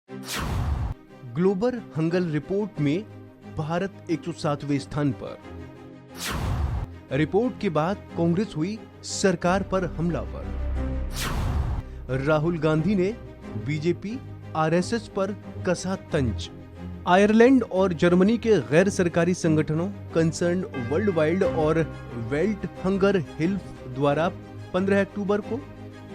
Global hunger report में भारत 107वें स्थान पर। रिपोर्ट के बाद कांग्रेस हुई सरकार पर हमलावर। राहुल गांधी ने बीजेपी आरएसएस पर कसा तंज। आयरलैंड और जर्मनी के गैर सरकारी संगठनों कंसर्न वर्ल्ड वाइड और वेल्ट हंगर हिल्फ द्वारा 15 अक्टूबर को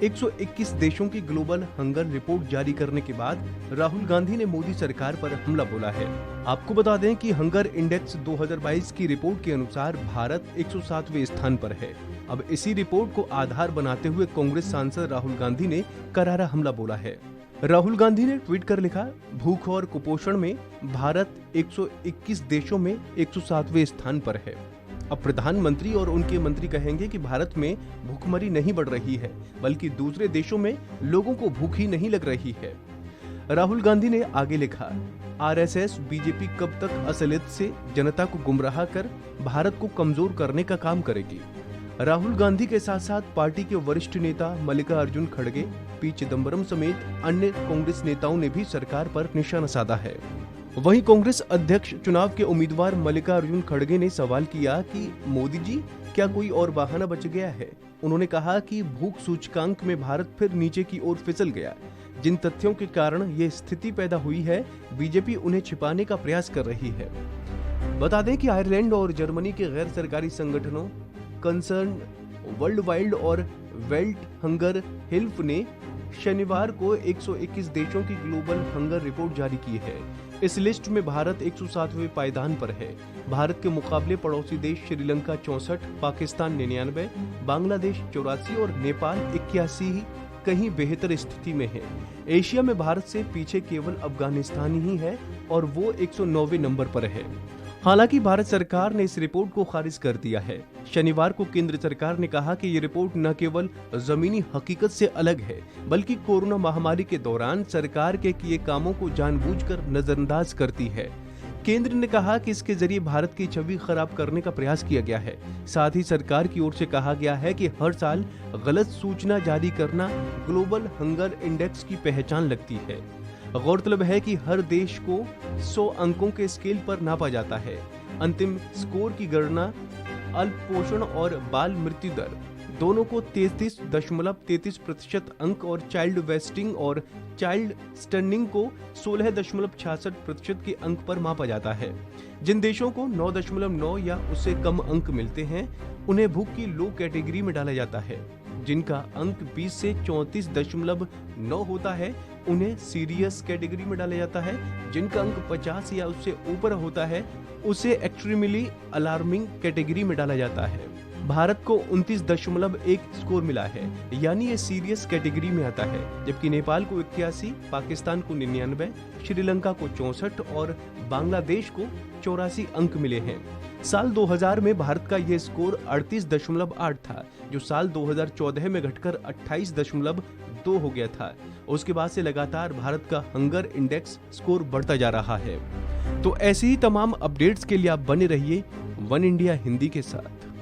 121 देशों की ग्लोबल हंगर रिपोर्ट जारी करने के बाद राहुल गांधी ने मोदी सरकार पर हमला बोला है। आपको बता दें कि हंगर इंडेक्स 2022 की रिपोर्ट के अनुसार भारत 107वें स्थान पर है। अब इसी रिपोर्ट को आधार बनाते हुए कांग्रेस सांसद राहुल गांधी ने करारा हमला बोला है। राहुल गांधी ने ट्वीट कर लिखा, भूख और कुपोषण में भारत 121 देशों में 107वें स्थान पर है। अब प्रधानमंत्री और उनके मंत्री कहेंगे कि भारत में भूखमरी नहीं बढ़ रही है, बल्कि दूसरे देशों में लोगों को भूख ही नहीं लग रही है। राहुल गांधी ने आगे लिखा, आरएसएस बीजेपी कब तक असलियत से जनता को गुमराह कर भारत को कमजोर करने का काम करेगी। राहुल गांधी के साथ साथ पार्टी के वरिष्ठ नेता मल्लिकार्जुन खड़गे, पी चिदम्बरम समेत अन्य कांग्रेस नेताओं ने भी सरकार पर निशाना साधा है। वहीं कांग्रेस अध्यक्ष चुनाव के उम्मीदवार मल्लिकार्जुन खड़गे ने सवाल किया कि मोदी जी, क्या कोई और बहाना बच गया है। उन्होंने कहा कि भूख सूचकांक में भारत फिर नीचे की ओर फिसल गया। जिन तथ्यों के कारण ये स्थिति पैदा हुई है, बीजेपी उन्हें छिपाने का प्रयास कर रही है। बता दें कि आयरलैंड और जर्मनी के गैर सरकारी संगठनों कंसर्न वर्ल्ड वाइड और वेल्ट हंगर हिल्फ ने शनिवार को 121 देशों की ग्लोबल हंगर रिपोर्ट जारी की है। इस लिस्ट में भारत 107वें पायदान पर है। भारत के मुकाबले पड़ोसी देश श्रीलंका 64, पाकिस्तान 99, बांग्लादेश 84 और नेपाल 81 कहीं बेहतर स्थिति में है। एशिया में भारत से पीछे केवल अफगानिस्तान ही है और वो 109वें नंबर पर है। हालांकि भारत सरकार ने इस रिपोर्ट को खारिज कर दिया है। शनिवार को केंद्र सरकार ने कहा कि ये रिपोर्ट न केवल जमीनी हकीकत से अलग है, बल्कि कोरोना महामारी के दौरान सरकार के किए कामों को जानबूझकर नजरअंदाज करती है। केंद्र ने कहा कि इसके जरिए भारत की छवि खराब करने का प्रयास किया गया है। साथ ही सरकार की ओर से कहा गया है कि हर साल गलत सूचना जारी करना ग्लोबल हंगर इंडेक्स की पहचान लगती है। गौरतलब है कि हर देश को 100 अंकों के स्केल पर नापा जाता है। अंतिम स्कोर की गणना अल्पपोषण और बाल मृत्यु दर दोनों को 33.33% अंक और चाइल्ड वेस्टिंग और चाइल्ड स्टनिंग को 16.66% के अंक पर मापा जाता है। जिन देशों को 9.9 या उससे कम अंक मिलते हैं, उन्हें भूख की लो कैटेगरी में डाला जाता है। जिनका अंक 20 से 34.9 होता है, उन्हें सीरियस कैटेगरी में डाला जाता है। जिनका अंक 50 या उससे ऊपर होता है, उसे एक्सट्रीमली अलार्मिंग कैटेगरी में डाला जाता है। भारत को 29.1 स्कोर मिला है, यानी ये सीरियस कैटेगरी में आता है, जबकि नेपाल को 81, पाकिस्तान को 99, श्रीलंका को 64 और बांग्लादेश को 84 अंक मिले हैं। साल 2000 में भारत का यह स्कोर 38.8 था, जो साल 2014 में घटकर 28.2 हो गया था। उसके बाद से लगातार भारत का हंगर इंडेक्स स्कोर बढ़ता जा रहा है। तो ऐसे ही तमाम अपडेट्स के लिए आप बने रहिए वन इंडिया हिंदी के साथ।